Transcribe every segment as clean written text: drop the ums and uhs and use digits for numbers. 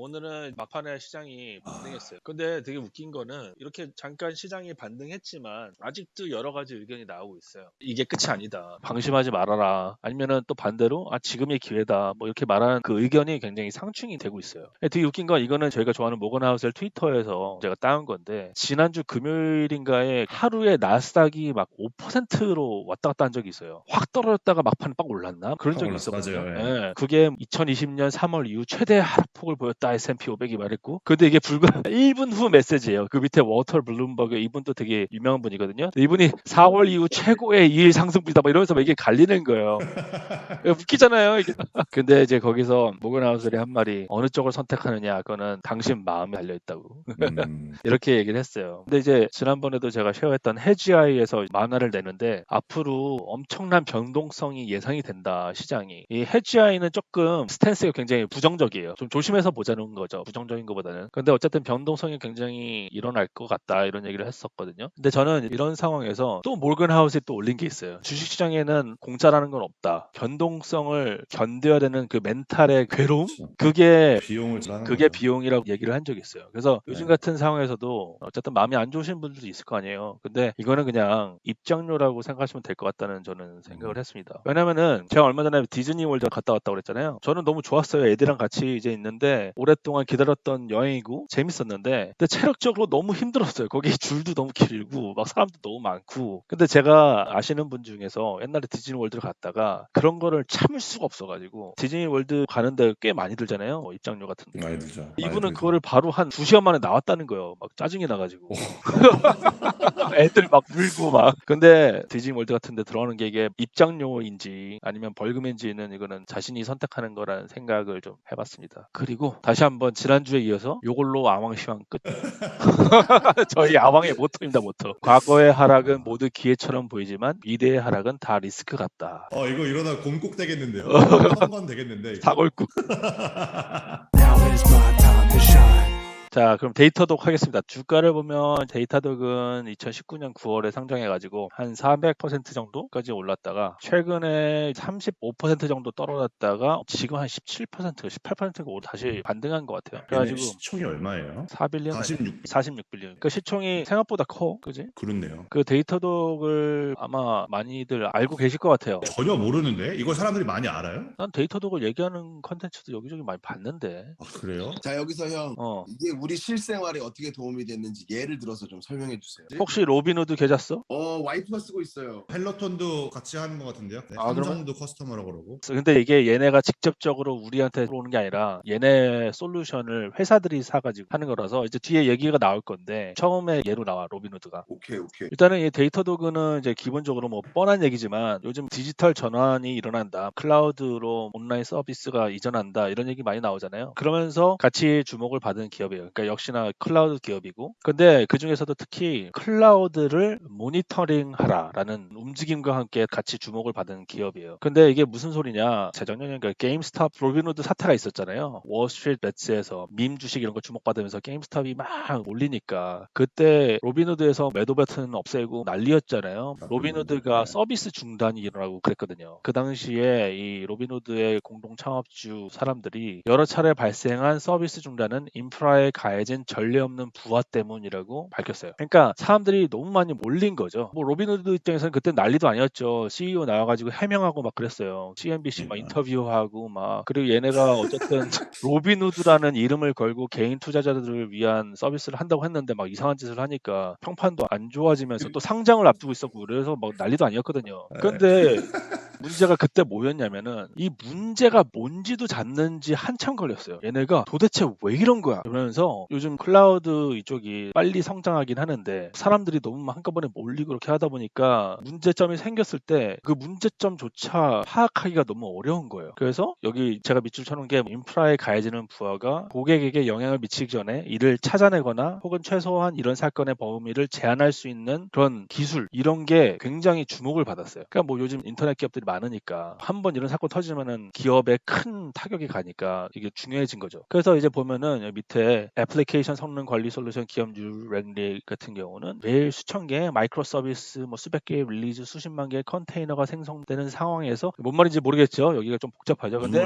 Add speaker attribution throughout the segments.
Speaker 1: 오늘은 막판에 시장이 반등했어요. 근데 되게 웃긴 거는 이렇게 잠깐 시장이 반등했지만 아직도 여러 가지 의견이 나오고 있어요. 이게 끝이 아니다. 방심하지 말아라. 아니면은 또 반대로 지금이 기회다. 뭐 이렇게 말하는 그 의견이 굉장히 상충이 되고 있어요. 되게 웃긴 건 이거는 저희가 좋아하는 모건하우스의 트위터에서 제가 따온 건데 지난주 금요일인가에 하루에 나스닥이 막 5%로 왔다 갔다 한 적이 있어요. 확 떨어졌다가 막판에 빡 올랐나? 그런
Speaker 2: 확
Speaker 1: 적이
Speaker 2: 올랐어.
Speaker 1: 있었거든요.
Speaker 2: 맞아요. 예.
Speaker 1: 예. 그게 2020년 3월 이후 최대 하락폭을 보였다 S&P 500이 말했고 근데 이게 불과 1분 후 메시지예요. 그 밑에 워터 블룸버그 이분도 되게 유명한 분이거든요. 이분이 4월 이후 최고의 2일 상승분이다 뭐 이러면서 막 이게 갈리는 거예요. 웃기잖아요 이게. 근데 이제 거기서 모건하우스의 한 말이 어느 쪽을 선택하느냐 그거는 당신 마음에 달려있다고 이렇게 얘기를 했어요. 근데 이제 지난번에도 제가 쉐어했던 헤지아이에서 만화를 내는데 앞으로 엄청난 변동성이 예상이 된다 시장이. 이 헤지아이는 조금 스탠스가 굉장히 부정적이에요. 좀 조심해서 보자는 거죠. 부정적인 것보다는. 근데 어쨌든 변동성이 굉장히 일어날 것 같다 이런 얘기를 했었거든요. 근데 저는 이런 상황에서 또 몰건하우스에 또 올린 게 있어요. 주식시장에는 공짜라는 건 없다. 변동성을 견뎌야 되는 그 멘탈의 괴로움?
Speaker 2: 그렇죠.
Speaker 1: 그게
Speaker 2: 비용을 하는
Speaker 1: 그게
Speaker 2: 거죠.
Speaker 1: 비용이라고 얘기를 한 적이 있어요. 그래서 요즘
Speaker 2: 네.
Speaker 1: 같은 상황에서도 어쨌든 마음이 안 좋으신 분들도 있을 거 아니에요. 근데 이거는 그냥 입장료라고 생각하시면 될 것 같다는 저는 생각을 했습니다. 왜냐면은 제가 얼마 전에 디즈니 월드 갔다 왔다고 그랬잖아요. 저는 너무 좋았어요. 애들이랑 같이 이제 있는데 오랫동안 기다렸던 여행이고 재밌었는데 근데 체력적으로 너무 힘들었어요. 거기 줄도 너무 길고 막 사람도 너무 많고 근데 제가 아시는 분 중에서 옛날에 디즈니 월드를 갔다가 그런 거를 참을 수가 없어가지고 디즈니 월드 가는데 꽤 많이 들잖아요. 뭐 입장료 같은데.
Speaker 2: 많이 들죠. 많이
Speaker 1: 이분은
Speaker 2: 들죠.
Speaker 1: 그거를 바로 한 2시간 만에 나왔다는 거예요. 막 짜증이 나가지고.
Speaker 2: 오.
Speaker 1: 애들 막 울고 막. 근데 디즈니월드 같은 데 들어가는 게 이게 입장료인지 아니면 벌금인지는 이거는 자신이 선택하는 거라는 생각을 좀 해봤습니다. 그리고 다시 한번 지난주에 이어서 요걸로 아왕시황 끝. 저희 아왕의 모토입니다, 모토. 과거의 하락은 모두 기회처럼 보이지만 미래의 하락은 다 리스크 같다.
Speaker 2: 이거 이러다 곰국 되겠는데요. 선건 되겠는데 이거.
Speaker 1: 사골국.
Speaker 3: Now is my time to shine.
Speaker 1: 자, 그럼 데이터독 하겠습니다. 주가를 보면 데이터독은 2019년 9월에 상장해가지고 한 400% 정도까지 올랐다가 최근에 35% 정도 떨어졌다가 지금 한 17%, 18%가 다시 반등한 것 같아요.
Speaker 2: 얘네
Speaker 1: 그래가지고
Speaker 2: 시총이 얼마예요?
Speaker 1: 4빌리언
Speaker 2: 46.
Speaker 1: 46빌리언. 그 시총이 생각보다 커, 그지?
Speaker 2: 그렇네요.
Speaker 1: 그 데이터독을 아마 많이들 알고 계실 것 같아요.
Speaker 2: 전혀 모르는데 이걸 사람들이 많이 알아요?
Speaker 1: 난 데이터독을 얘기하는 컨텐츠도 여기저기 많이 봤는데.
Speaker 2: 그래요?
Speaker 4: 자 여기서 형
Speaker 1: 어.
Speaker 4: 이게 우리 실생활에 어떻게 도움이 됐는지 예를 들어서 좀 설명해 주세요.
Speaker 1: 혹시 로빈후드 계좌 써?
Speaker 4: 와이프가 쓰고 있어요.
Speaker 2: 펠로톤도 같이 하는 것 같은데요? 네,
Speaker 1: 아, 그러면?
Speaker 2: 삼성도 커스터머라고 그러고.
Speaker 1: 근데 이게 얘네가 직접적으로 우리한테 들어오는 게 아니라 얘네 솔루션을 회사들이 사가지고 하는 거라서 이제 뒤에 얘기가 나올 건데 처음에 예로 나와 로빈후드가.
Speaker 4: 오케이.
Speaker 1: 일단은 이 데이터도그는 이제 기본적으로 뭐 뻔한 얘기지만 요즘 디지털 전환이 일어난다. 클라우드로 온라인 서비스가 이전한다. 이런 얘기 많이 나오잖아요. 그러면서 같이 주목을 받은 기업이에요. 그러니까 역시나 클라우드 기업이고. 근데 그 중에서도 특히 클라우드를 모니터링하라라는 움직임과 함께 같이 주목을 받은 기업이에요. 근데 이게 무슨 소리냐? 재작년에 게임스탑 로빈후드 사태가 있었잖아요. 월스트리트 배츠에서 밈 주식 이런 거 주목받으면서 게임스탑이 막 올리니까 그때 로빈후드에서 매도 버튼 없애고 난리였잖아요. 로빈후드가
Speaker 2: 네.
Speaker 1: 서비스 중단이 일어나고 그랬거든요. 그 당시에 이 로빈후드의 공동 창업주 사람들이 여러 차례 발생한 서비스 중단은 인프라에 가해진 전례 없는 부하 때문이라고 밝혔어요. 그러니까 사람들이 너무 많이 몰린 거죠. 뭐 로빈후드 입장에서는 그때 난리도 아니었죠. CEO 나와가지고 해명하고 막 그랬어요. CNBC 막 인터뷰하고 막 그리고 얘네가 어쨌든 로빈후드라는 이름을 걸고 개인 투자자들을 위한 서비스를 한다고 했는데 막 이상한 짓을 하니까 평판도 안 좋아지면서 또 상장을 앞두고 있었고 그래서 막 난리도 아니었거든요. 근데 문제가 그때 뭐였냐면은 이 문제가 뭔지도 찾는지 한참 걸렸어요. 얘네가 도대체 왜 이런 거야? 그러면서 요즘 클라우드 이쪽이 빨리 성장하긴 하는데 사람들이 너무 한꺼번에 몰리고 그렇게 하다 보니까 문제점이 생겼을 때 그 문제점조차 파악하기가 너무 어려운 거예요. 그래서 여기 제가 밑줄 쳐놓은 게 인프라에 가해지는 부하가 고객에게 영향을 미치기 전에 이를 찾아내거나 혹은 최소한 이런 사건의 범위를 제한할 수 있는 그런 기술 이런 게 굉장히 주목을 받았어요. 그러니까 뭐 요즘 인터넷 기업들이 많으니까 한 번 이런 사건 터지면은 기업에 큰 타격이 가니까 이게 중요해진 거죠. 그래서 이제 보면은 여기 밑에 애플리케이션 성능 관리 솔루션 기업 뉴렉리 같은 경우는 매일 수천 개의 마이크로 서비스 뭐 수백 개의 릴리즈 수십만 개의 컨테이너가 생성되는 상황에서 뭔 말인지 모르겠죠. 여기가 좀 복잡하죠. 근데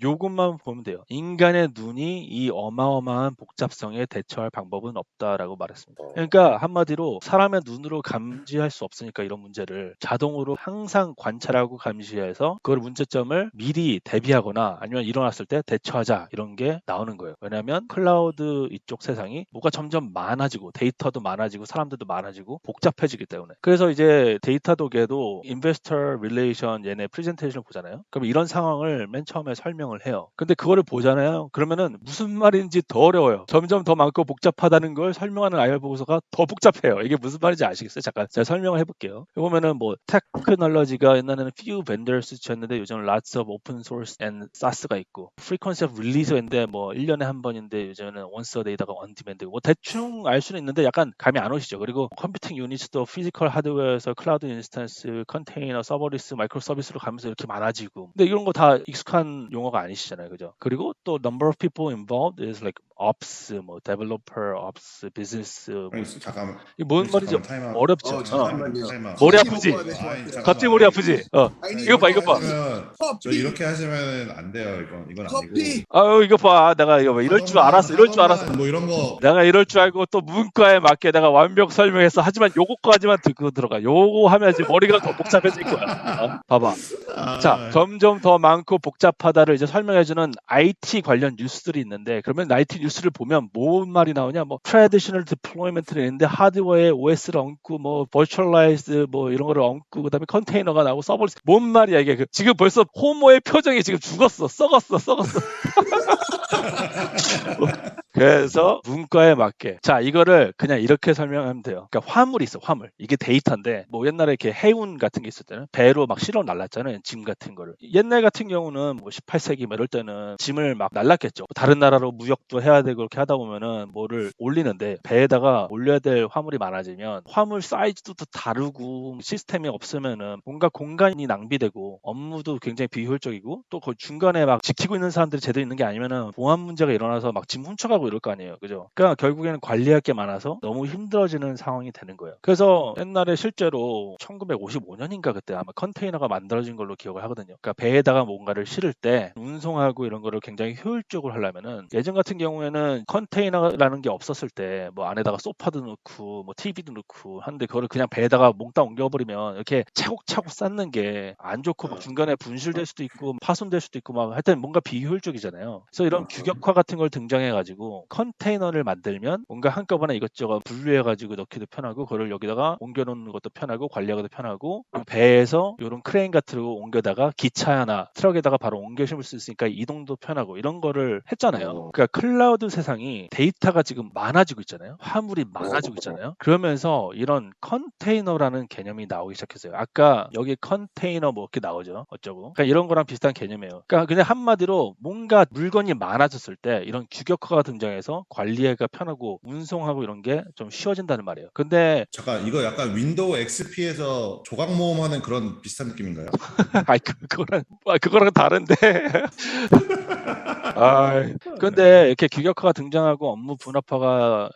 Speaker 1: 요것만 보면 돼요. 인간의 눈이 이 어마어마한 복잡성에 대처할 방법은 없다라고 말했습니다. 그러니까 한마디로 사람의 눈으로 감지할 수 없으니까 이런 문제를 자동으로 항상 관찰하고 감시해서 그걸 문제점을 미리 대비하거나 아니면 일어났을 때 대처하자 이런 게 나오는 거예요. 왜냐하면 클라우드 이쪽 세상이 뭐가 점점 많아지고 데이터도 많아지고 사람들도 많아지고 복잡해지기 때문에 그래서 이제 데이터독에도 인베스터 릴레이션 얘네 프레젠테이션을 보잖아요. 그럼 이런 상황을 맨 처음에 설명을 해요. 근데 그거를 보잖아요. 그러면은 무슨 말인지 더 어려워요. 점점 더 많고 복잡하다는 걸 설명하는 IR 보고서가 더 복잡해요. 이게 무슨 말인지 아시겠어요? 잠깐 제가 설명을 해볼게요. 보면은 뭐 테크놀로지가 옛날에는 few vendors였는데 요즘은 lots of open source and SaaS가 있고 frequency of release인데 뭐 1년에 한 번인데 요즘에는 once a day다가 on demand고 뭐 대충 알 수는 있는데 약간 감이 안 오시죠. 그리고 컴퓨팅 유닛도 피지컬 하드웨어에서 클라우드 인스턴스, 컨테이너, 서버리스, 마이크로 서비스로 가면서 이렇게 많아지고 근데 이런 거 다 익숙한 용어가 아니시잖아요. 그죠? 그리고 또 number of people involved is like ops, 뭐 developer, ops, business 뭐
Speaker 2: 잠깐만.
Speaker 1: 이게 뭔 말인지
Speaker 2: 타임아웃.
Speaker 1: 어렵죠.
Speaker 4: 잠깐만요.
Speaker 1: 머리
Speaker 4: 커피
Speaker 1: 아프지?
Speaker 4: 먹어야 돼, 저한테.
Speaker 1: 갑자기 머리 아프지?
Speaker 4: 아니,
Speaker 1: 이거 봐, 이거 봐.
Speaker 2: 저 이렇게 하시면 안 돼요. 이건
Speaker 4: 커피.
Speaker 2: 아니고.
Speaker 1: 아유 이거 봐. 내가 이거 봐. 이럴 줄 알았어. 이럴 줄 알았어.
Speaker 2: 뭐 이런 거.
Speaker 1: 내가 이럴 줄 알고 또 문과에 맞게 내가 완벽 설명했어. 하지만 요거까지만 듣고 들어가. 요거 하면 이제 머리가 더 복잡해질 거야. 봐봐. 자, 점점 더 많고 복잡하다를 이제 설명해주는 IT 관련 뉴스들이 있는데 그러면 IT 뉴스를 보면 뭔 말이 나오냐? 뭐 traditional deployment는 있는데 하드웨어에 OS를 얹고 뭐 virtualized 뭐 이런 거를 얹고 그다음에 컨테이너가 나오고 서버리스 뭔 말이야 이게 지금 벌써 호모의 표정이 지금 죽었어. 썩었어. 그래서 문과에 맞게 자 이거를 그냥 이렇게 설명하면 돼요. 그러니까 화물이 있어. 화물 이게 데이터인데 뭐 옛날에 이렇게 해운 같은 게 있었잖아요. 배로 막 실어 날랐잖아요. 짐 같은 거를 옛날 같은 경우는 뭐 18세기 뭐 이럴 때는 짐을 막 날랐겠죠. 다른 나라로 무역도 해야 되고 그렇게 하다 보면은 뭐를 올리는데 배에다가 올려야 될 화물이 많아지면 화물 사이즈도 또 다르고 시스템이 없으면은 뭔가 공간이 낭비되고 업무도 굉장히 비효율적이고 또 그 중간에 막 지키고 있는 사람들이 제대로 있는 게 아니면은 보안 문제가 일어나서 막 짐 훔쳐가고 이럴 거 아니에요. 그죠? 그러니까 결국에는 관리할 게 많아서 너무 힘들어지는 상황이 되는 거예요. 그래서 옛날에 실제로 1955년인가 그때 아마 컨테이너가 만들어진 걸로 기억을 하거든요. 그러니까 배에다가 뭔가를 실을 때 운송하고 이런 거를 굉장히 효율적으로 하려면은 예전 같은 경우에는 컨테이너라는 게 없었을 때 뭐 안에다가 소파도 넣고 뭐 TV도 넣고 하는데 그거를 그냥 배에다가 몽땅 옮겨버리면 이렇게 차곡차곡 쌓는 게 안 좋고 막 중간에 분실될 수도 있고 파손될 수도 있고 막 하여튼 뭔가 비효율적이잖아요. 그래서 이런 규격화 같은 걸 등장해가지고 컨테이너를 만들면 뭔가 한꺼번에 이것저것 분류해가지고 넣기도 편하고 그걸 여기다가 옮겨놓는 것도 편하고 관리하기도 편하고 배에서 이런 크레인 같은 거 옮겨다가 기차나 트럭에다가 바로 옮겨 심을 수 있으니까 이동도 편하고 이런 거를 했잖아요. 그러니까 클라우드 세상이 데이터가 지금 많아지고 있잖아요. 화물이 많아지고 있잖아요. 그러면서 이런 컨테이너라는 개념이 나오기 시작했어요. 아까 여기 컨테이너 뭐 이렇게 나오죠. 어쩌고. 그러니까 이런 거랑 비슷한 개념이에요. 그러니까 그냥 한마디로 뭔가 물건이 많아졌을 때 이런 규격화가 등장해서 관리가 편하고 운송하고 이런 게 좀 쉬워진다는 말이에요. 근데
Speaker 2: 잠깐 이거 약간 윈도우 XP에서 조각 모음하는 그런 비슷한 느낌인가요?
Speaker 1: 아이 그거랑 다른데. 근데 이렇게 규격화가 등장하고 업무 분업화가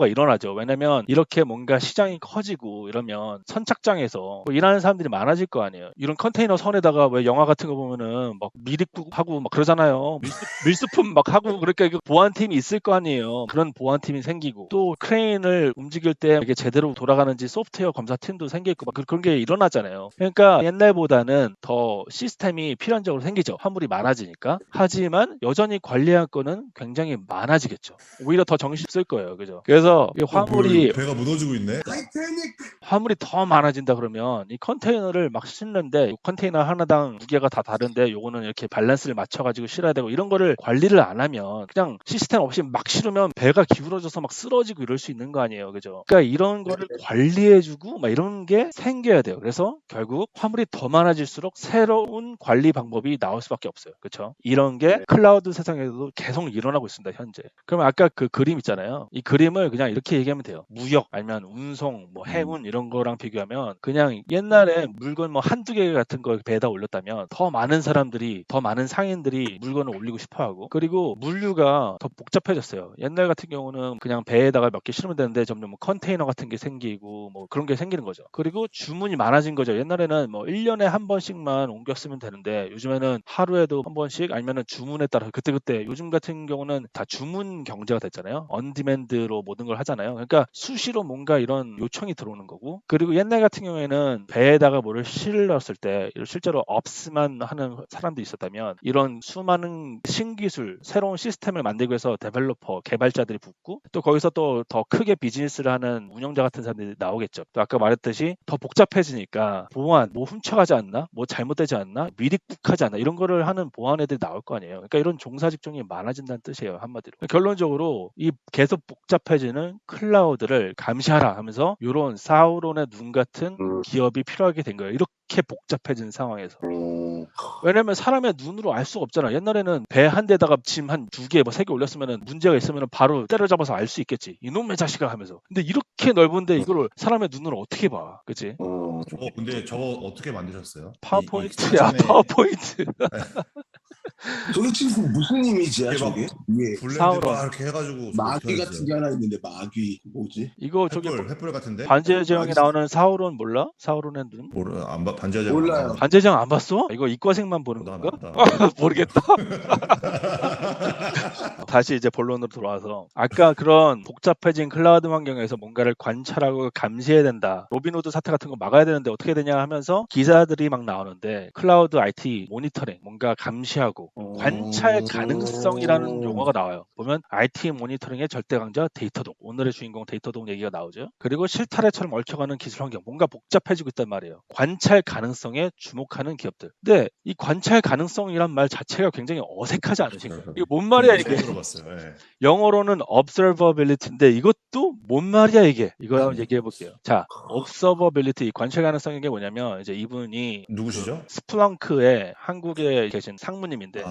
Speaker 1: 일어나죠. 왜냐면 이렇게 뭔가 시장이 커지고 이러면 선착장에서 뭐 일하는 사람들이 많아질 거 아니에요. 이런 컨테이너 선에다가 왜 영화 같은 거 보면은 막 미립하고 막 그러잖아요. 밀수품 막 하고 그러니까 보안팀이 있을 거 아니에요. 그런 보안팀이 생기고 또 크레인을 움직일 때 이게 제대로 돌아가는지 소프트웨어 검사팀도 생기고 막 그런 게 일어나잖아요. 그러니까 옛날보다는 더 시스템이 필연적으로 생기죠. 화물이 많아지니까. 하지만 여전히 관리할 거는 굉장히 많아지겠죠. 오히려 더 정신 쓸 거예요. 그죠? 그래서 이 화물이
Speaker 2: 배가 무너지고 있네.
Speaker 4: 타이타닉.
Speaker 1: 화물이 더 많아진다 그러면 이 컨테이너를 막 싣는데 컨테이너 하나당 무게가 다 다른데 요거는 이렇게 밸런스를 맞춰가지고 실어야 되고 이런 거를 관리를 안 하면 실으면 그냥 시스템 없이 막 실으면 배가 기울어져서 막 쓰러지고 이럴 수 있는 거 아니에요. 그죠? 그러니까 이런 거를 관리해주고 막 이런 게 생겨야 돼요. 그래서 결국 화물이 더 많아질수록 새로운 관리 방법이 나올 수밖에 없어요. 그렇죠? 이런 게 클라우드 세상에서도 계속 일어나고 있습니다. 현재. 그러면 아까 그 그림 있잖아요. 이 그림을 그냥 이렇게 얘기하면 돼요. 무역 아니면 운송, 뭐 해운 이런 거랑 비교하면 그냥 옛날에 물건 뭐 한두 개 같은 걸 배에다 올렸다면 더 많은 사람들이 더 많은 상인들이 물건을 올리고 싶어하고 그리고 물류가 더 복잡해졌어요. 옛날 같은 경우는 그냥 배에다가 몇 개 실으면 되는데 점점 뭐 컨테이너 같은 게 생기고 뭐 그런 게 생기는 거죠. 그리고 주문이 많아진 거죠. 옛날에는 뭐 1년에 한 번씩만 옮겨 쓰면 되는데 요즘에는 하루에도 한 번씩 아니면은 주문에 따라 그때그때 요즘 같은 경우는 다 주문 경제가 됐잖아요. 언디맨드로 모든 걸 하잖아요. 그러니까 수시로 뭔가 이런 요청이 들어오는 거고 그리고 옛날 같은 경우에는 배에다가 뭐를 실었을 때 실제로 업스만 하는 사람도 있었다면 이런 수많은 신기술 새로운 시스템을 만들기 위해서 데벨로퍼 개발자들이 붙고 또 거기서 또 더 크게 비즈니스를 하는 운영자 같은 사람들이 나오겠죠. 또 아까 말했듯이 더 복잡해지니까 보안 뭐 훔쳐가지 않나 뭐 잘못되지 않나 미립국하지 않나 이런 거를 하는 보안 애들이 나올 거 아니에요. 그러니까 이런 종사 직종이 많아진다는 뜻이에요. 한마디로. 결론적으로 이 계속 복잡해지는 클라우드를 감시하라 하면서 이런 사우론의 눈 같은 기업이 필요하게 된 거예요. 이렇게 복잡해진 상황에서. 왜냐면 사람의 눈으로 알 수가 없잖아. 옛날에는 배 한 대에다가 짐 한 두 개, 뭐 세 개 올렸으면 문제가 있으면 바로 때려잡아서 알 수 있겠지. 이놈의 자식아 하면서. 근데 이렇게 넓은데 이거를 사람의 눈으로 어떻게 봐. 그치?
Speaker 2: 근데 저거 어떻게 만드셨어요?
Speaker 1: 파워포인트야, 파워포인트.
Speaker 4: 저게 지금 무슨 이미지야
Speaker 2: 이게 막
Speaker 4: 저게? 이게
Speaker 2: 블렌드
Speaker 1: 사우론.
Speaker 2: 막 이렇게 해가지고
Speaker 4: 마귀 같은 게 하나 있는데 마귀 뭐지?
Speaker 1: 이거 저기
Speaker 2: 횃불 같은데?
Speaker 1: 반지의 제왕에 나오는 사우론 몰라? 사우론의 눈?
Speaker 2: 반지하지
Speaker 4: 몰라요.
Speaker 1: 반지의 제왕 안 봤어? 이거 이과생만 보는 건가? 모르겠다. 다시 이제 본론으로 돌아와서 아까 그런 복잡해진 클라우드 환경에서 뭔가를 관찰하고 감시해야 된다. 로빈후드 사태 같은 거 막아야 되는데 어떻게 되냐 하면서 기사들이 막 나오는데 클라우드 IT 모니터링 뭔가 감시하고 관찰 가능성이라는 용어가 나와요. 보면 IT 모니터링의 절대 강자 데이터독 오늘의 주인공 데이터독 얘기가 나오죠. 그리고 실타래처럼 얽혀가는 기술 환경 뭔가 복잡해지고 있단 말이에요. 관찰 가능성에 주목하는 기업들. 근데 이 관찰 가능성이란 말 자체가 굉장히 어색하지 않으신가요? 이게 뭔 말이야 이게?
Speaker 2: 들어봤어요. 네.
Speaker 1: 영어로는 observability인데 이것도 뭔 말이야 이게? 이거 한번 얘기해 볼게요. 자, observability 관찰 가능성인 게 뭐냐면 이제 이분이
Speaker 2: 누구시죠?
Speaker 1: 스플렁크의 한국에 계신 상무님인데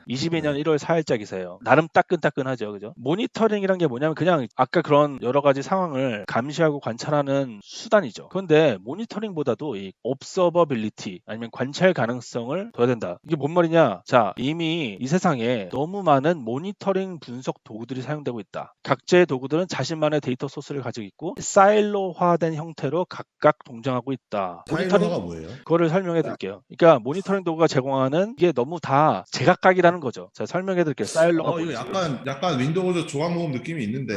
Speaker 1: 22년 1월 4일자 기사예요. 나름 따끈따끈하죠, 그죠? 모니터링이란 게 뭐냐면 그냥 아까 그런 여러 가지 상황을 감시하고 관찰하는 수단이죠. 그런데 모니터링보다도 이 observability 아니면 관찰 가능성을 둬야 된다. 이게 뭔 말이냐? 자, 이미 이 세상에 너무 많은 모니터링 분석 도구들이 사용되고 있다. 각자의 도구들은 자신만의 데이터 소스를 가지고 있고 사일로화된 형태로 각각 동작하고 있다.
Speaker 2: 사일로화가 뭐예요?
Speaker 1: 그거를 설명해 드릴게요. 그러니까 모니터링 도구가 제공하는 이게 너무 다 제각각이라는 거죠. 자, 설명해 드릴게요. 사일로가
Speaker 2: 이거
Speaker 1: 뭔지.
Speaker 2: 약간 윈도우즈 조각 모음 느낌이 있는데.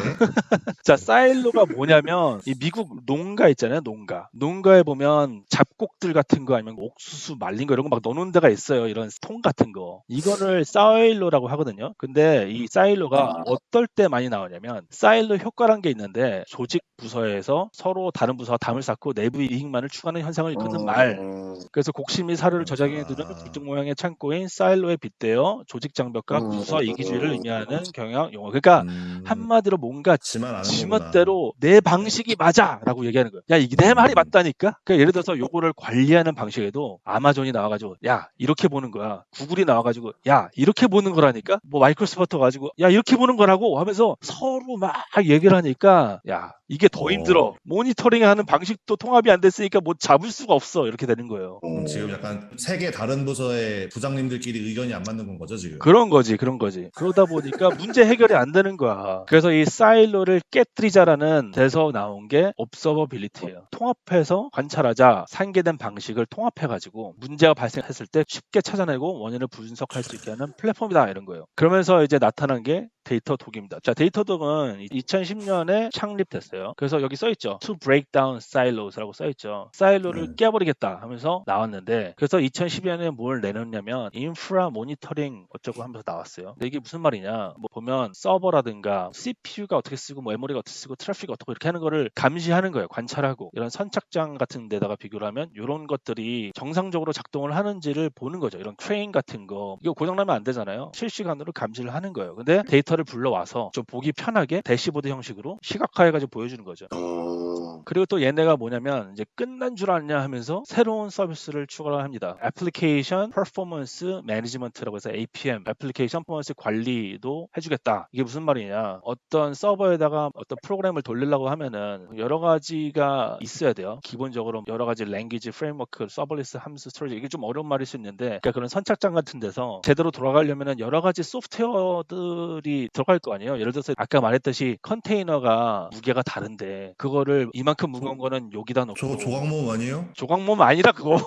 Speaker 1: 자, 사일로가 뭐냐면 이 미국 농가 있잖아요. 농가에 보면 잡곡들 같은 거 아니면 옥수수 말린 거 이런 거 막 넣는 데가 있어요. 이런 통 같은 거. 이거를 사일로라고 하거든요. 근데 이 사일로가 어떨 때 많이 나오냐면 사일로 효과라는 게 있는데 조직 부서에서 서로 다른 부서와 담을 쌓고 내부 이익만을 추구하는 현상을 이끄는 말. 그래서 곡식 및 사료를 저장해 두는 굴뚝 모양의 창고인 사일로에 빗대어 조직 장벽과 부서 이기주의를 의미하는 경영 용어. 그러니까 한마디로 뭔가
Speaker 2: 지만 아는
Speaker 1: 지멋대로 내 방식이 맞아라고 얘기하는 거예요. 야, 이게 내 말이 맞다니까. 그러니까 예를 들어서 요거를 관리하는 방식에도 아마존이 나와가지고 야 이렇게 보는 거야. 구글이 나와가지고 야 이렇게 보는 거라니까. 뭐 마이크로소프트 가지고 야 이렇게 보는 거라고 하면서 서로 막 얘기를 하니까 야 이게 더 힘들어. 모니터링하는 방식도 통합이 안 됐으니까 뭐 잡을 수가 없어. 이렇게 되는 거예요.
Speaker 2: 지금 약간 세 개 다른 부서의 부장님들끼리 의견이 안 맞는 건 거죠 지금?
Speaker 1: 그런 거지. 그러다 보니까 문제 해결이 안 되는 거야. 그래서 이 사일로를 깨뜨리자라는 데서 나온 게 observability예요. 통합해서 관찰하자. 상계된 방식을 통합해가지고 문제가 발생했을 때 쉽게 찾아내고 원인을 분석할 수 있게 하는 플랫폼이다 이런 거예요. 그러면서 이제 나타난 게 데이터독입니다. 자, 데이터독은 2010년에 창립됐어요. 그래서 여기 써있죠. To break down silos라고 써있죠. 사일로를
Speaker 2: 네.
Speaker 1: 깨버리겠다 하면서 나왔는데, 그래서 2012년에 뭘 내놨냐면 인프라 모니터링 어쩌고 하면서 나왔어요. 근데 이게 무슨 말이냐, 뭐 보면 서버라든가 CPU가 어떻게 쓰고 뭐 메모리가 어떻게 쓰고 트래픽이 어떻고 이렇게 하는 거를 감시하는 거예요. 관찰하고 이런 선착장 같은 데다가 비교를 하면 이런 것들이 정상적으로 작동을 하는지를 보는 거죠. 이런 트레인 같은 거 이거 고장나면 안 되잖아요. 실시간으로 감시를 하는 거예요. 근데 데이터를 불러와서 좀 보기 편하게 대시보드 형식으로 시각화해가지고 보여주는 거죠. 그리고 또 얘네가 뭐냐면 이제 끝난 줄 아냐 하면서 새로운 서비스를 추가를 합니다. 애플리케이션 퍼포먼스 매니지먼트라고 해서 APM, 애플리케이션 퍼포먼스 관리도 해주겠다. 이게 무슨 말이냐, 어떤 서버에다가 어떤 프로그램을 돌리려고 하면은 여러 가지가 있어야 돼요. 기본적으로 여러 가지 랭귀지, 프레임워크, 서버리스, 함수, 스토리지, 이게 좀 어려운 말일 수 있는데, 그러니까 그런 선착장 같은 데서 제대로 돌아가려면은 여러 가지 소프트웨어들이 들어갈 거 아니에요. 예를 들어서 아까 말했듯이 컨테이너가 무게가 다른데 그거를 이만큼 무거운 거는 여기다 놓고,
Speaker 2: 저거 조각모음 아니에요?
Speaker 1: 조각몸 아니라 그거.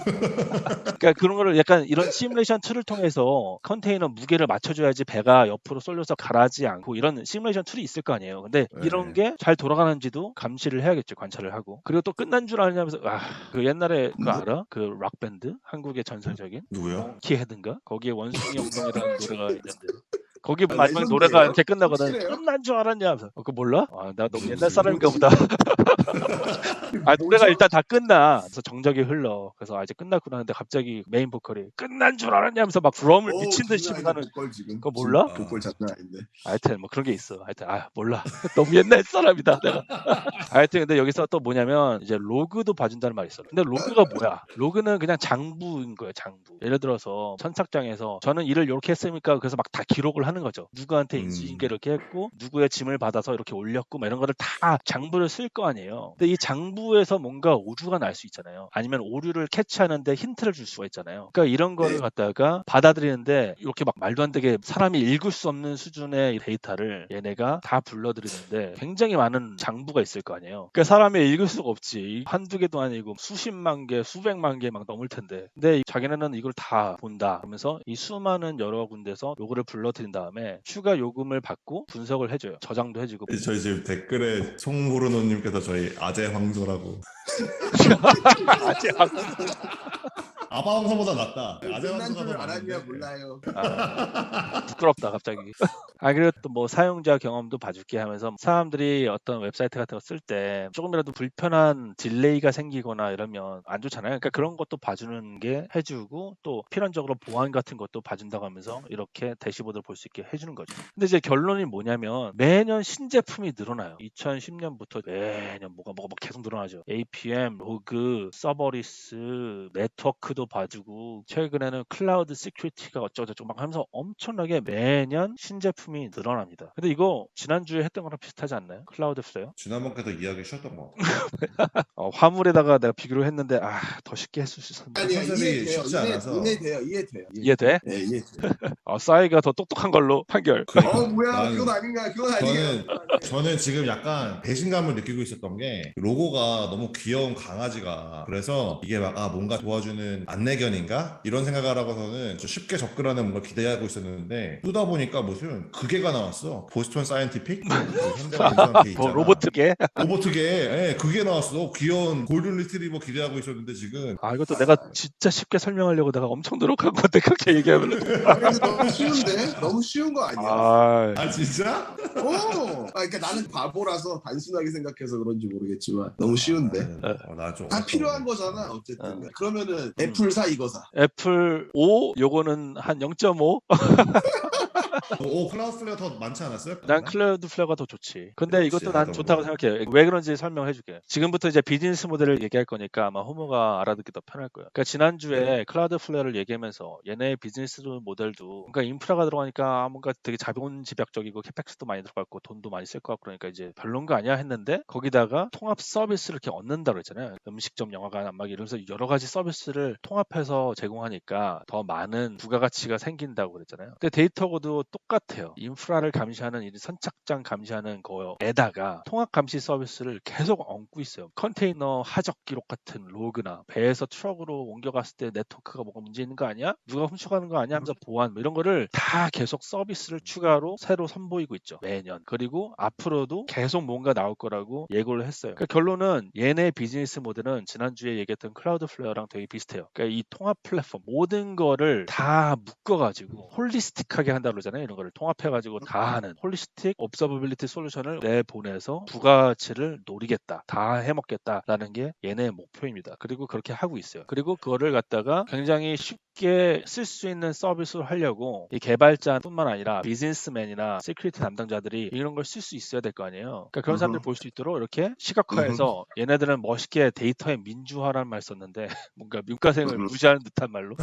Speaker 1: 그러니까 그런 거를 약간 이런 시뮬레이션 툴을 통해서 컨테이너 무게를 맞춰줘야지 배가 옆으로 쏠려서 가라지 않고, 이런 시뮬레이션 툴이 있을 거 아니에요. 근데
Speaker 2: 네.
Speaker 1: 이런 게 잘 돌아가는지도 감시를 해야겠죠. 관찰을 하고. 그리고 또 끝난 줄 아냐면서 그 옛날에 그거 알아? 그 락밴드? 한국의 전설적인
Speaker 2: 누구요?
Speaker 1: 키헤드인가? 거기에 원숭이 엉덩이라는 노래가 있는데 거기
Speaker 4: 아,
Speaker 1: 마지막
Speaker 4: 레전드예요?
Speaker 1: 노래가 이렇게 끝나거든.
Speaker 4: 확실해요?
Speaker 1: 끝난 줄 알았냐 하면서. 그거 몰라? 나 너무 옛날
Speaker 2: 무슨
Speaker 1: 사람인가 보다. 노래가 일단 다 끝나. 그래서 정적이 흘러. 그래서 이제 끝났구나 하는데 갑자기 메인 보컬이 끝난 줄 알았냐면서 막 드럼을 미친 듯이 치고 가는.
Speaker 4: 보컬 지금.
Speaker 1: 그거 몰라?
Speaker 4: 지금 보컬 장난 아닌데.
Speaker 1: 하여튼 뭐 그런 게 있어. 하여튼 몰라. 너무 옛날 사람이다 내가. 하여튼 근데 여기서 또 뭐냐면 이제 로그도 봐준다는 말이 있어. 근데 로그가 뭐야? 로그는 그냥 장부인 거예요. 장부. 예를 들어서 선착장에서 저는 일을 이렇게 했으니까 그래서 막 다 기록을 하는 거죠. 누구한테 인수인계 이렇게 했고 누구의 짐을 받아서 이렇게 올렸고 막 이런 거를 다 장부를 쓸 거 아니에요. 근데 이 장부에서 뭔가 오류가 날 수 있잖아요. 아니면 오류를 캐치하는데 힌트를 줄 수가 있잖아요. 그러니까 이런 거를 갖다가 받아들이는데 이렇게 막 말도 안 되게 사람이 읽을 수 없는 수준의 데이터를 얘네가 다 불러들이는데 굉장히 많은 장부가 있을 거 아니에요. 그러니까 사람이 읽을 수가 없지. 한두 개도 아니고 수십만 개, 수백만 개 막 넘을 텐데. 근데 자기네는 이걸 다 본다. 그러면서 이 수많은 여러 군데서 로그를 불러들인 다음에 추가 요금을 받고 분석을 해줘요. 저장도 해주고.
Speaker 2: 저희 지금 댓글에 송모르노님께서 저희 아재 황소라고.
Speaker 1: 아직
Speaker 2: 아바왕서보다 낫다. 아재
Speaker 4: 끝난
Speaker 2: 황소가
Speaker 4: 줄
Speaker 2: 더
Speaker 4: 알았냐
Speaker 2: 맞는데.
Speaker 4: 몰라요.
Speaker 1: 부끄럽다 갑자기. 그리고 또 뭐 사용자 경험도 봐줄게 하면서 사람들이 어떤 웹사이트 같은 거 쓸 때 조금이라도 불편한 딜레이가 생기거나 이러면 안 좋잖아요. 그러니까 그런 것도 봐주는 게 해주고, 또 필연적으로 보안 같은 것도 봐준다고 하면서 이렇게 대시보드를 볼 수 있게 해주는 거죠. 근데 이제 결론이 뭐냐면 매년 신제품이 늘어나요. 2010년부터 매년 뭐가 계속 늘어나죠. APM, 로그, 서버리스, 네트워크도 봐주고 최근에는 클라우드 시큐리티가 어쩌고저쩌고 막 하면서 엄청나게 매년 신제품이 늘어납니다. 근데 이거 지난주에 했던 거랑 비슷하지 않나요? 클라우드 플레어?
Speaker 2: 지난번께도 이야기 쉬었던 것 같아요.
Speaker 1: 화물에다가 내가 비교를 했는데 더 쉽게 했을 수 있었는데.
Speaker 4: 아니요,
Speaker 2: 컨셉이
Speaker 4: 이해돼요.
Speaker 2: 쉽지 않아서.
Speaker 4: 이해돼요.
Speaker 1: 이해돼?
Speaker 4: 네, 이해돼요.
Speaker 1: 싸이가 더 똑똑한 걸로 판결.
Speaker 2: 그러니까
Speaker 4: 뭐야?
Speaker 2: 난-
Speaker 4: 그건 아닌가? 그건 아니에요.
Speaker 2: 저는 지금 약간 배신감을 느끼고 있었던 게 로고가 너무 귀여운 강아지가, 그래서 이게 막 뭔가 도와주는 안내견인가? 이런 생각을 하고서는 좀 쉽게 접근하는 뭔가 기대하고 있었는데 쓰다 보니까 무슨 그게가 나왔어. 보스턴 사이언티픽? 현대가 인수한 게 있잖아.
Speaker 1: 로보트계?
Speaker 2: 로보트계. 예, 그게 나왔어. 귀여운 골든 리트리버 기대하고 있었는데 지금
Speaker 1: 이것도 내가 진짜 쉽게 설명하려고 내가 엄청 노력한 건데 그렇게 얘기하면.
Speaker 4: 근데 너무 쉬운데? 너무 쉬운 거 아니야?
Speaker 2: 진짜?
Speaker 4: 그러니까 나는 바보라서 단순하게 생각해서 그런지 모르겠지만 너무 쉬운데.
Speaker 2: 나좀
Speaker 4: 다 필요한 거잖아 어쨌든. 그러면은 애플 사 이거 사.
Speaker 1: 애플 5 요거는 한 0.5?
Speaker 2: 클라우드 플레어 더 많지 않았어요?
Speaker 1: 난 클라우드 플레어가 더 좋지. 근데
Speaker 2: 역시
Speaker 1: 이것도 난
Speaker 2: 나도
Speaker 1: 좋다고 생각해. 왜 그런지 설명해 줄게. 지금부터 이제 비즈니스 모델을 얘기할 거니까 아마 호모가 알아듣기 더 편할 거야. 그러니까 지난주에 클라우드 플레어를 얘기하면서 얘네의 비즈니스 모델도, 그러니까 인프라가 들어가니까 뭔가 되게 자본집약적이고 캐펙스도 많이 들어갔고 돈도 많이 쓸 것 같고 그러니까 이제 별론 거 아니야 했는데 거기다가 통합 서비스를 이렇게 얻는다 그랬잖아요. 음식점, 영화관, 안마기 이러면서 여러 가지 서비스를 통합해서 제공하니까 더 많은 부가가치가 생긴다고 그랬잖아요. 근데 데이터고도 똑같아요. 인프라를 감시하는 이 선착장 감시하는 거에다가 통합 감시 서비스를 계속 얹고 있어요. 컨테이너 하적 기록 같은 로그나 배에서 트럭으로 옮겨갔을 때 네트워크가 뭐가 문제 있는 거 아니야? 누가 훔쳐가는 거 아니야? 하면서 보안 뭐 이런 거를 다 계속 서비스를 추가로 새로 선보이고 있죠. 매년. 그리고 앞으로도 계속 뭔가 나올 거라고 예고를 했어요. 그러니까 결론은 얘네 비즈니스 모델은 지난주에 얘기했던 클라우드플레어랑 되게 비슷해요. 그러니까 이 통합 플랫폼 모든 거를 다 묶어가지고 홀리스틱하게 한다 그러잖아요. 이런 거를 통합해가지고 다 하는 홀리스틱 옵서버빌리티 솔루션을 내보내서 부가가치를 노리겠다. 다 해먹겠다라는 게 얘네의 목표입니다. 그리고 그렇게 하고 있어요. 그리고 그거를 갖다가 굉장히 쉽게 쓸 수 있는 서비스를 하려고 이 개발자뿐만 아니라 비즈니스맨이나 시큐리티 담당자들이 이런 걸 쓸 수 있어야 될 거 아니에요. 그러니까 그런 사람들이 볼 수 있도록 이렇게 시각화해서 얘네들은 멋있게 데이터의 민주화라는 말 썼는데 뭔가 문과생을 무시하는 듯한 말로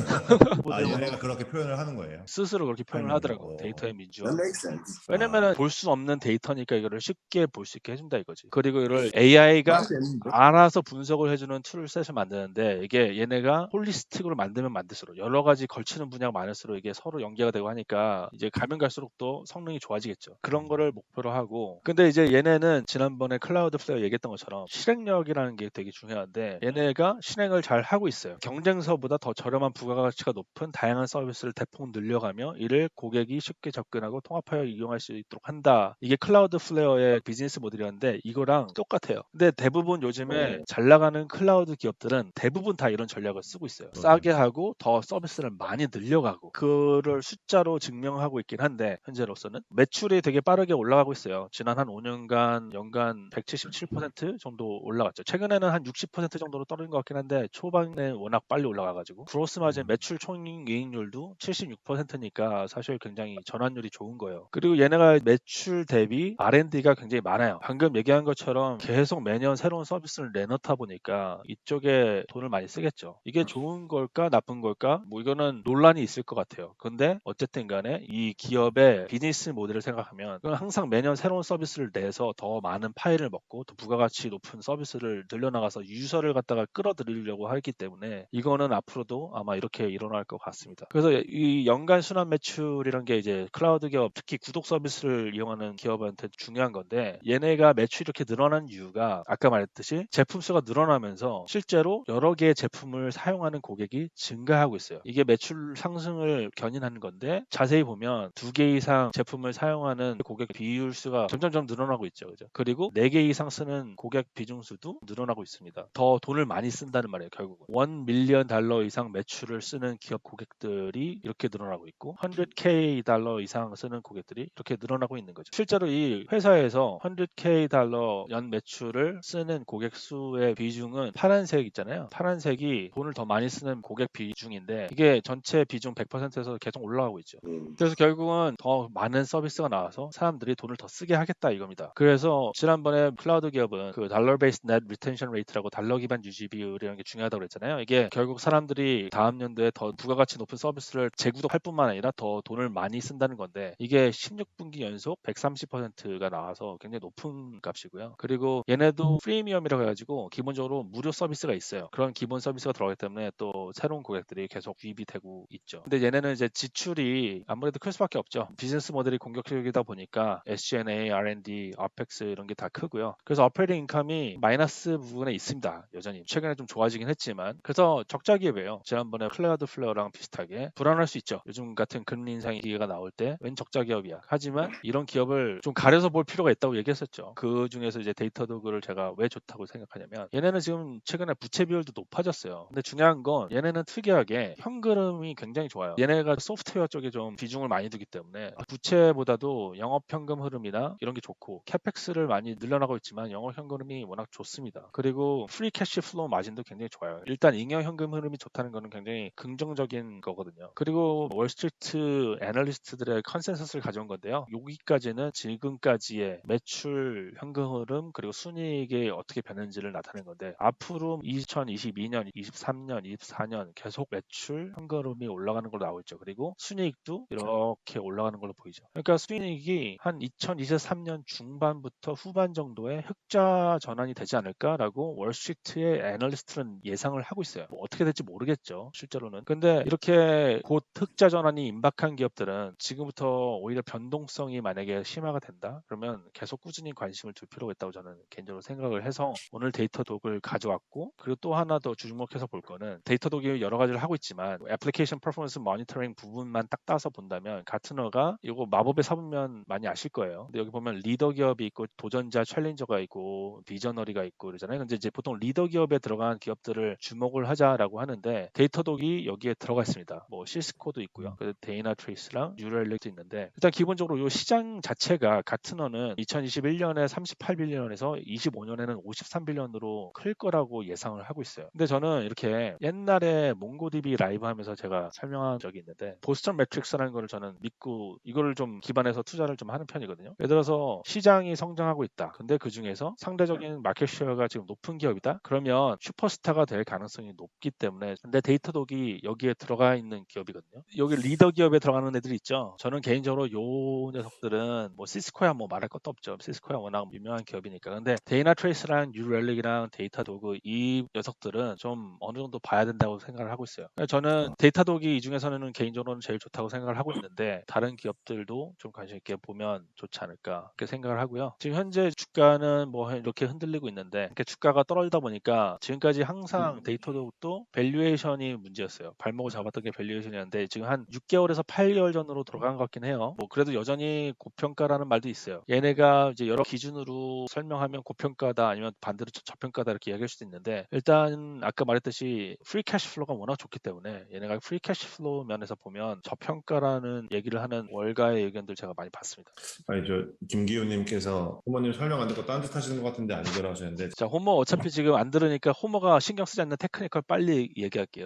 Speaker 2: 아, 얘네가 그렇게 표현을 하는 거예요.
Speaker 1: 스스로 그렇게 표현을 하더라고.
Speaker 2: 어.
Speaker 1: 데이터의 민주화.
Speaker 4: That makes sense.
Speaker 1: 왜냐면은 볼 수 없는 데이터니까 이거를 쉽게 볼 수 있게 해준다 이거지. 그리고 이걸 AI가
Speaker 4: 말이 되는데.
Speaker 1: 알아서 분석을 해주는 툴을 셋을 만드는데 이게 얘네가 홀리스틱으로 만들면 만들수록 여러 가지 걸치는 분야가 많을수록 이게 서로 연계가 되고 하니까 이제 가면 갈수록 또 성능이 좋아지겠죠. 그런 거를 목표로 하고 근데 이제 얘네는 지난번에 클라우드플레어 얘기했던 것처럼 실행력이라는 게 되게 중요한데 얘네가 실행을 잘 하고 있어요. 경쟁사보다 더 저렴한 부가가치가 높은 다양한 서비스를 대폭 늘려가며 이를 고객이 쉽게 접근하고 통합하여 이용할 수 있도록 한다. 이게 클라우드플레어의 비즈니스 모델이었는데 이거랑 똑같아요. 근데 대부분 요즘에 잘 나가는 클라우드 기업들은 대부분 다 이런 전략을 쓰고 있어요. 싸게 하고 더 서비스를 많이 늘려가고 그를 숫자로 증명하고 있긴 한데 현재로서는 매출이 되게 빠르게 올라가고 있어요. 지난 한 5년간 연간 177% 정도 올라갔죠. 최근에는 한 60% 정도로 떨어진 것 같긴 한데 초반에 워낙 빨리 올라가가지고 그로스 마진 매출 총이익률도 76%니까 사실 굉장히 전환율이 좋은 거예요. 그리고 얘네가 매출 대비 R&D가 굉장히 많아요. 방금 얘기한 것처럼 계속 매년 새로운 서비스를 내놓다 보니까 이쪽에 돈을 많이 쓰겠죠. 이게 좋은 걸까 나쁜 걸까? 뭐 이거는 논란이 있을 것 같아요. 근데 어쨌든 간에 이 기업의 비즈니스 모델을 생각하면 그건 항상 매년 새로운 서비스를 내서 더 많은 파일을 먹고 더 부가가치 높은 서비스를 늘려나가서 유저를 갖다가 끌어들이려고 하기 때문에 이거는 앞으로도 아마 이렇게 일어날 것 같습니다. 그래서 이 연간 순환 매출이란 게 이제 클라우드 기업 특히 구독 서비스를 이용하는 기업한테 중요한 건데 얘네가 매출이 이렇게 늘어난 이유가 아까 말했듯이 제품 수가 늘어나면서 실제로 여러 개의 제품을 사용하는 고객이 증가하고 있어요. 이게 매출 상승을 견인하는 건데 자세히 보면 2개 이상 제품을 사용하는 고객 비율 수가 점점점 늘어나고 있죠. 그죠? 그리고 4개 이상 쓰는 고객 비중 수도 늘어나고 있습니다. 더 돈을 많이 쓴다는 말이에요. 결국은 $1 밀리언 이상 매출을 쓰는 기업 고객들이 이렇게 늘어나고 있고 100K 달러 이상 쓰는 고객들이 이렇게 늘어나고 있는 거죠. 실제로 이 회사에서 100K 달러 연 매출을 쓰는 고객 수의 비중은 파란색 있잖아요. 파란색이 돈을 더 많이 쓰는 고객 비중인데 이게 전체 비중 100%에서 계속 올라가고 있죠. 그래서 결국은 더 많은 서비스가 나와서 사람들이 돈을 더 쓰게 하겠다 이겁니다. 그래서 지난번에 클라우드 기업은 그 달러 베이스 넷 리텐션 레이트라고 달러 기반 유지 비율이라는 게 중요하다고 그랬잖아요. 이게 결국 사람들이 다음 연도에 더 부가가치 높은 서비스를 재구독할 뿐만 아니라 더 돈을 많이 쓴다는 건데 이게 16분기 연속 130%가 나와서 굉장히 높은 값이고요. 그리고 얘네도 프리미엄이라고 해가지고 기본적으로 무료 서비스가 있어요. 그런 기본 서비스가 들어가기 때문에 또 새로운 고객들이 계속 유입이 되고 있죠. 근데 얘네는 이제 지출이 아무래도 클 수밖에 없죠. 비즈니스 모델이 공격적이다 보니까 SG&A, R&D, OPEX 이런 게 다 크고요. 그래서 오퍼레이팅 인컴이 마이너스 부분에 있습니다. 여전히 최근에 좀 좋아지긴 했지만 그래서 적자 기업이에요. 지난번에 클라우드플레어랑 비슷하게 불안할 수 있죠. 요즘 같은 금리 인상 기회가 나올 때 웬 적자 기업이야. 하지만 이런 기업을 좀 가려서 볼 필요가 있다고 얘기했었죠. 그 중에서 이제 데이터도그를 제가 왜 좋다고 생각하냐면 얘네는 지금 최근에 부채 비율도 높아졌어요. 근데 중요한 건 얘네는 특이하게 현금흐름이 굉장히 좋아요. 얘네가 소프트웨어 쪽에 좀 비중을 많이 두기 때문에 부채보다도 영업 현금 흐름이나 이런 게 좋고 캐펙스를 많이 늘려나가고 있지만 영업 현금 흐름이 워낙 좋습니다. 그리고 프리 캐시 플로우 마진도 굉장히 좋아요. 일단 잉여 현금 흐름이 좋다는 거는 굉장히 긍정적인 거거든요. 그리고 월스트리트 애널리스트들의 컨센서스를 가져온 건데요. 여기까지는 지금까지의 매출 현금 흐름 그리고 순이익이 어떻게 변했는지를 나타낸 건데 앞으로 2022년, 23년, 24년 계속 매출 현금이 올라가는 걸로 나오고 있죠. 그리고 순이익도 이렇게 올라가는 걸로 보이죠. 그러니까 순이익이 한 2023년 중반부터 후반 정도에 흑자 전환이 되지 않을까라고 월스트리트의 애널리스트는 예상을 하고 있어요. 뭐 어떻게 될지 모르겠죠, 실제로는. 근데 이렇게 곧 흑자 전환이 임박한 기업들은 지금부터 오히려 변동성이 만약에 심화가 된다, 그러면 계속 꾸준히 관심을 둘 필요가 있다고 저는 개인적으로 생각을 해서 오늘 데이터독을 가져왔고, 그리고 또 하나 더 주목해서 볼 거는, 데이터독이 여러 가지를 하고 있지만 애플리케이션 퍼포먼스 모니터링 부분만 딱 따서 본다면 가트너가 이거 마법의 사분면 많이 아실 거예요. 근데 여기 보면 리더 기업이 있고 도전자 챌린저가 있고 비저너리가 있고 그러잖아요. 근데 이제 보통 리더 기업에 들어간 기업들을 주목을 하자라고 하는데 데이터독이 여기에 들어가 있습니다. 뭐 시스코도 있고요. 그 데이나 트레이스랑 뉴럴릭도 있는데, 일단 기본적으로 이 시장 자체가 가트너는 2021년에 38빌리언에서 25년에는 53빌리언으로 클 거라고 예상을 하고 있어요. 근데 저는 이렇게 옛날에 몽고DB 라이브 하면서 제가 설명한 적이 있는데, 보스턴 매트릭스라는 거를 저는 믿고 이거를 좀 기반해서 투자를 좀 하는 편이거든요. 예를 들어서 시장이 성장하고 있다. 근데 그 중에서 상대적인 마켓 쉐어가 지금 높은 기업이다. 그러면 슈퍼스타가 될 가능성이 높기 때문에, 근데 데이터독이 여기에 들어가 있는 기업이거든요. 여기 리더 기업에 들어가는 애들이 있죠. 저는 개인적으로 요 녀석들은 뭐 시스코야 뭐 말할 것도 없죠. 시스코야 워낙 유명한 기업이니까. 근데 데이나 트레이스랑 뉴렐릭이랑 데이터독 이 녀석들은 좀 어느 정도 봐야 된다고 생각을 하고 있어요. 저는 데이터독이 이 중에서는 개인적으로는 제일 좋다고 생각을 하고 있는데, 다른 기업들도 좀 관심 있게 보면 좋지 않을까 그렇게 생각을 하고요. 지금 현재 주가는 뭐 이렇게 흔들리고 있는데, 이렇게 주가가 떨어지다 보니까 지금까지 항상 데이터독도 밸류에이션이 문제였어요. 발목을 잡았던 게 밸류에이션이었는데 지금 한 6개월에서 8개월 전으로 돌아간 것 같긴 해요. 뭐 그래도 여전히 고평가라는 말도 있어요. 얘네가 이제 여러 기준으로 설명하면 고평가다 아니면 반대로 저평가다 이렇게 이야기할 수도 있는데, 일단 아까 말했듯이 프리 캐시플로우가 워낙 좋기 때문에 얘네가 프리 캐시플로우 면에서 보면 저평가라는 얘기를 하는 월가의 의견들 제가 많이 봤습니다.
Speaker 2: 아니 저 김기호님께서 부모님 설명 안 듣고 딴짓 하시는 것 같은데 아니더라 하셨는데
Speaker 1: 자, 호머 어차피 지금 안 들으니까 호머가 신경 쓰지 않는 테크니컬 빨리 얘기할게요.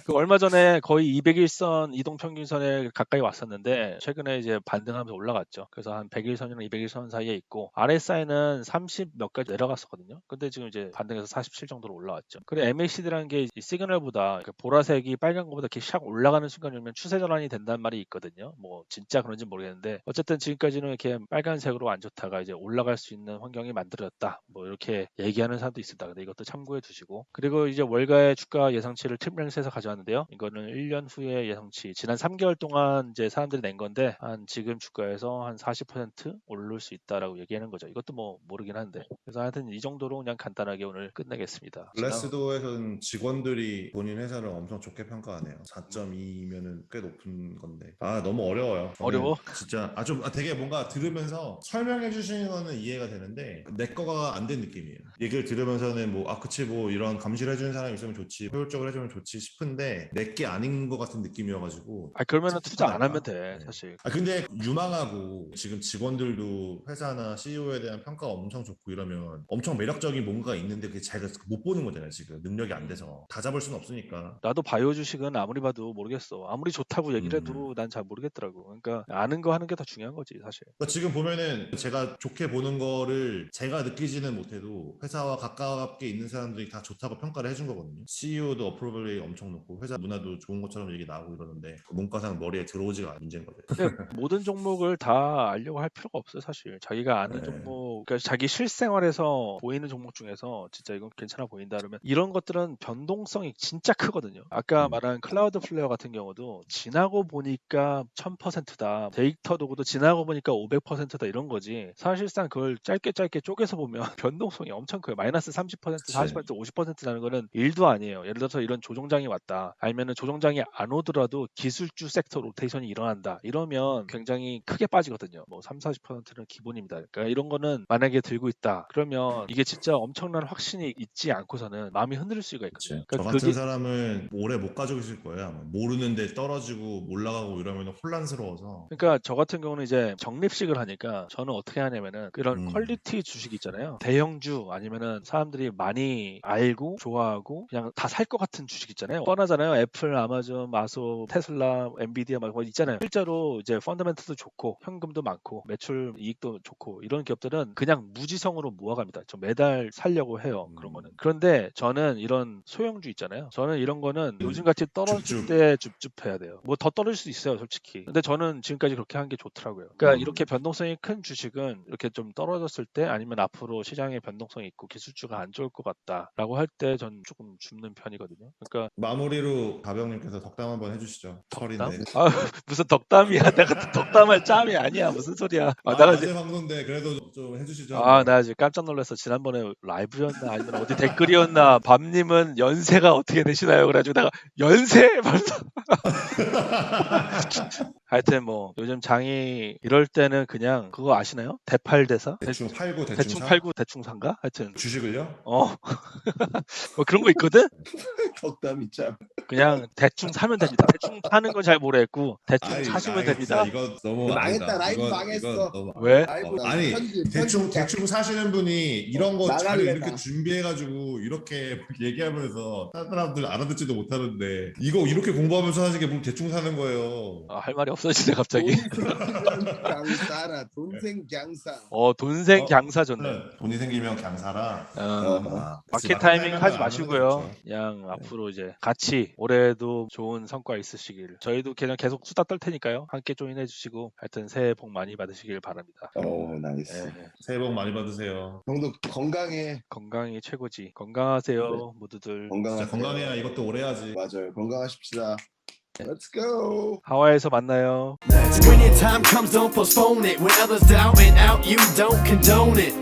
Speaker 1: 그 얼마 전에 거의 200일선 이동평균선에 가까이 왔었는데 최근에 이제 반등하면서 올라갔죠. 그래서 한 100일선이랑 200일선 사이에 있고 RSI는 30 몇 가지 내려갔었거든요. 근데 지금 이제 반등해서 47 정도로 올라왔죠. 그리고 MACD라는 게 이 시그널보다 그 보라색이 빨간 것보다 이렇게 샥 올라가는 순간이면 추세 전환이 된다는 말이 있거든요. 뭐 진짜 그런지 모르겠는데 어쨌든 지금까지는 이렇게 빨간색으로 안 좋다가 이제 올라갈 수 있는 환경이 만들어졌다. 뭐 이렇게 얘기하는 사람도 있습니다. 근데 이것도 참고해 두시고, 그리고 이제 월가의 주가 예상치를 팀랭스에서 가져왔는데요. 이거는 1년 후의 예상치, 지난 3개월 동안 이제 사람들이 낸 건데 한 지금 주가에서 한 40% 오를 수 있다라고 얘기하는 거죠. 이것도 뭐 모르긴 한데, 그래서 하여튼 이 정도로 그냥 간단하게 오늘 끝내겠습니다.
Speaker 2: 글래스도어에서는 직원들이 본인 회사를 엄청 좋게 평가하네요. 4.2면은 꽤 높은 건데 너무 어려워요. 저는
Speaker 1: 어려워?
Speaker 2: 진짜 좀 되게 뭔가 들으면서 설명해 주시는 거는 이해가 되는데 내 거가 안 된 느낌이에요. 얘기를 들으면서는 뭐 그치 뭐 이런 감시를 해주는 사람이 있으면 좋지, 효율적으로 해주면 좋지 싶은데 내 게 아닌 것 같은 느낌이어가지고
Speaker 1: 그러면은 투자 안 하면
Speaker 2: 찝찝하달까?
Speaker 1: 돼,
Speaker 2: 네.
Speaker 1: 사실.
Speaker 2: 근데 유망하고 지금 직원들도 회사나 CEO에 대한 평가가 엄청 좋고 이러면 엄청 매력적인 뭔가가 있는데 그게 잘 못 보는 거잖아요. 지금 능력이 안 돼서 다 잡을 수는 없으니까.
Speaker 1: 나도 바이오 주식은 아무리 봐도 모르겠어. 아무리 좋다고 얘기를 해도 난 잘 모르겠더라고. 그러니까 아는 거 하는 게 더 중요한 거지, 사실.
Speaker 2: 그러니까 지금 보면은 제가 좋게 보는 거를 제가 느끼지는 못해도 회사와 가깝게 있는 사람들이 다 좋다고 평가를 해준 거거든요. CEO도 어프로벌이 엄청 높고 회사 문화도 좋은 것처럼 얘기 나오고 이러는데 문과상 머리에 들어오지가 않는 문제인 거죠.
Speaker 1: 근데 모든 종목을 다 알려고 할 필요가 없어요, 사실. 자기가 아는
Speaker 2: 네.
Speaker 1: 종목, 그러니까 자기 실생활에서 보이는 종목 중에서 진짜 이건 괜찮아 보인다 그러면 이런 것들은 변동성이 진짜 크거든요. 아까 말한 클라우드 플레어 같은 경우도 지나고 보니까 1000%다. 데이터 도구도 지나고 보니까 500%다 이런 거지. 사실상 그걸 짧게 쪼개서 보면 변동성이 엄청 커요. 마이너스 30%, 40%, 50%라는 거는 일도 아니에요. 예를 들어서 이런 조정장이 왔다. 아니면은 조정장이 안 오더라도 기술주 섹터 로테이션이 일어난다. 이러면 굉장히 크게 빠지거든요. 뭐 3, 40%는 기본입니다. 그러니까 이런 거는 만약에 들고 있다. 그러면 이게 진짜 엄청난 확신이 있지 않고서는 마음이 흔들릴 수가 있거든요.
Speaker 2: 저
Speaker 1: 그러니까
Speaker 2: 같은
Speaker 1: 그게
Speaker 2: 사람은 오래 못 가지고 있을 거예요. 아마. 모르는데 떨어지고 올라가고 이러면 혼란스러워서.
Speaker 1: 그러니까 저 같은 경우는 이제 적립식을 하니까 저는 어떻게 하냐면은 그런 퀄리티 주식 있잖아요. 대형주 아니면은 사람들이 많이 알고 좋아하고 그냥 다 살 것 같은 주식 있잖아요. 뻔하잖아요. 애플, 아마존, 마소, 테슬라, 엔비디아 막 있잖아요. 실제로 이제 펀더멘트도 좋고 현금도 많고 매출 이익도 좋고 이런 기업들은 그냥 무지성으로 모아갑니다. 저 매달 살려고 해요. 그런 거는. 그런데 저는 이런 소형주 있잖아요. 저는 이런 거는 요즘같이 떨어질
Speaker 2: 줍줍.
Speaker 1: 때 줍줍해야 돼요. 뭐 더 떨어질 수 있어요, 솔직히. 근데 저는 지금까지 그렇게 한 게 좋더라고요. 그러니까 이렇게 변동성이 큰 주식은 이렇게 좀 떨어졌을 때 아니면 앞으로 시장에 변동성이 있고 기술주가 안 좋을 것 같다라고 할 때 전 조금 줍는 편이거든요. 그러니까
Speaker 2: 마무리로 가병님께서 덕담 한번 해주시죠.
Speaker 1: 덕담?
Speaker 2: 설인데.
Speaker 1: 아 무슨 덕담이야? 내가 덕담할 짬이 아니야. 무슨 소리야? 내가
Speaker 2: 낮에 방송인데 그래도 좀 해주시죠.
Speaker 1: 나 지금 깜짝 놀라서 지난번에 라이브였나 아니면 어디 댓글이었나 밤님은 연세가 어떻게 되시나요? 그래가지고 내가 연세 벌써 하여튼 뭐 요즘 장이 이럴 때는 그냥 그거 아시나요? 대팔대사?
Speaker 2: 대충 팔고 대충
Speaker 1: 대충
Speaker 2: 사?
Speaker 1: 팔고 대충 산가? 하여튼
Speaker 2: 주식을요?
Speaker 1: 뭐 그런 거 있거든?
Speaker 4: 덕담이 참.
Speaker 1: 그냥 대충 사면 됩니다. 대충 파는 건 잘 모르겠고 대충
Speaker 2: 아이,
Speaker 1: 사시면
Speaker 2: 아이,
Speaker 1: 됩니다.
Speaker 2: 이거 너무
Speaker 4: 망했다.
Speaker 2: 아니다.
Speaker 4: 라이브
Speaker 2: 이건-
Speaker 4: 망했어.
Speaker 2: 이건 너무
Speaker 1: 왜?
Speaker 4: 라이브
Speaker 2: 아니 대충 사시는 분이 이런 거 자료
Speaker 4: 나갈래다.
Speaker 2: 이렇게 준비해가지고 이렇게 막 얘기하면서 다른 사람들 알아듣지도 못하는데 이거 이렇게 공부하면서 하는 게 뭘 대충 사는 거예요.
Speaker 1: 할 말이 없어지네 갑자기.
Speaker 4: 강사라 돈생 강사.
Speaker 1: 돈생
Speaker 2: 어?
Speaker 1: 강사 좋네.
Speaker 2: 돈이 생기면 그냥 사라.
Speaker 1: 마켓 타이밍 하지 마시고요. 그냥 앞으로 이제 같이 올해도 좋은 성과 있으시길. 저희도 그냥 계속 수다 떨 테니까요. 함께 조인해 주시고 하여튼 새해 복 많이 받으시길 바랍니다.
Speaker 4: 나이스.
Speaker 1: 네.
Speaker 2: 새해 복 많이 받으세요.
Speaker 4: 형도 건강해.
Speaker 1: 건강이 최고지. 건강하세요, 모두들.
Speaker 4: 건강하세요.
Speaker 2: 진짜 건강해야 이것도 오래 하지.
Speaker 4: 맞아요. 건강하십시다. Let's go.
Speaker 1: 하와이에서 만나요.
Speaker 3: When your time comes, don't postpone it. When others down and out, you don't condone it.